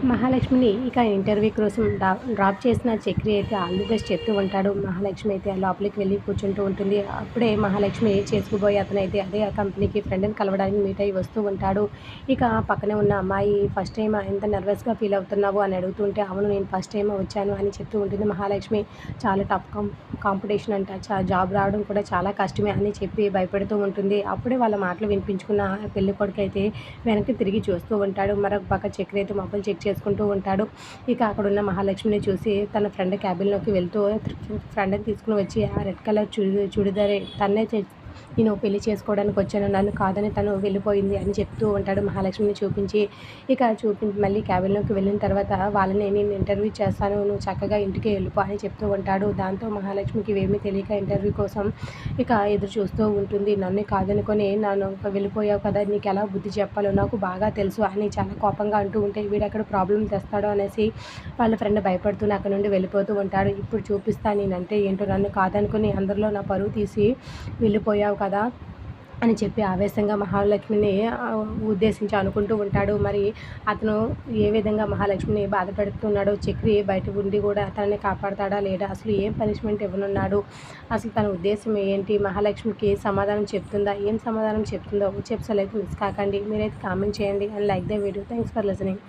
మహాలక్ష్మిని ఇక ఇంటర్వ్యూ కోసం డ్రాప్ చేసిన చక్రి అయితే ఆల్ ది బెస్ట్ చెప్తూ ఉంటాడు. మహాలక్ష్మి అయితే లోపలికి వెళ్ళి కూర్చుంటూ ఉంటుంది. అప్పుడే మహాలక్ష్మి చేసుకుపోయే అతనైతే అదే ఆ కంపెనీకి ఫ్రెండ్ని కలవడానికి మీట్ అయ్యి వస్తూ ఉంటాడు. ఇక పక్కనే ఉన్న అమ్మాయి ఫస్ట్ టైం ఎంత నర్వస్గా ఫీల్ అవుతున్నావు అని అడుగుతుంటే, అవును నేను ఫస్ట్ టైం వచ్చాను అని చెప్తూ ఉంటుంది మహాలక్ష్మి. చాలా టఫ్ కాంపిటీషన్ అంట, జాబ్ రావడం కూడా చాలా కష్టమే అని చెప్పి భయపెడుతూ ఉంటుంది. అప్పుడే వాళ్ళ మాటలు వినిపించుకున్న పెళ్లి కొడుకు అయితే వెనక్కి తిరిగి చూస్తూ ఉంటాడు. మరొక పక్క చక్రి అయితే మొబైల్ చెక్ చేసుకుంటూ ఉంటాడు. ఇక అక్కడున్న మహాలక్ష్మిని చూసి తన ఫ్రెండ్ క్యాబిన్‌లోకి వెళ్తూ ఫ్రెండ్‌ని తీసుకొని వచ్చి ఆ రెడ్ కలర్ చుడిదారే తన్నే నేను పెళ్లి చేసుకోవడానికి వచ్చాను. నన్ను కాదని తను వెళ్ళిపోయింది అని చెప్తూ ఉంటాడు మహాలక్ష్మిని చూపించి. ఇక మళ్ళీ క్యాబిన్‌లోకి వెళ్ళిన తర్వాత వాళ్ళని నేను ఇంటర్వ్యూ చేస్తాను. నువ్వు చక్కగా ఇంటికి వెళ్ళిపో అని చెప్తూ ఉంటాడు. దాంతో మహాలక్ష్మికి ఇవేమీ తెలియక ఇంటర్వ్యూ కోసం ఇక ఎదురు చూస్తూ ఉంటుంది. నన్ను కాదనుకొని నన్ను వెళ్ళిపోయావు కదా! నీకెలా బుద్ధి చెప్పాలో నాకు బాగా తెలుసు అని చాలా కోపంగా అంటూ ఉంటే, వీడెక్కడ ప్రాబ్లమ్ తెస్తాడో అనేసి వాళ్ళ ఫ్రెండ్ భయపడుతూనే అక్కడి నుండి వెళ్ళిపోతూ ఉంటాడు. ఇప్పుడు చూపిస్తా నేనంటే ఏంటో, నన్ను కాదనుకుని అందరిలో నా పరువు తీసి వెళ్ళిపోయావు కదా అని చెప్పి ఆవేశంగా మహాలక్ష్మిని ఉద్దేశించి అనుకుంటూ ఉంటాడు. మరి అతను ఏ విధంగా మహాలక్ష్మిని బాధపెడుతున్నాడో, చక్రి బయట ఉండి కూడా తనని కాపాడతాడా లేదా, అసలు ఏం పనిష్మెంట్ ఇవ్వనున్నాడు, అసలు తన ఉద్దేశం ఏంటి, మహాలక్ష్మికి సమాధానం చెప్తుందా, ఏం సమాధానం చెప్తుందో వచ్చే ఎపిసోడ్‌లో అయితే మిస్ కాకండి. మీరైతే కామెంట్ చేయండి and like the video. Thanks for listening.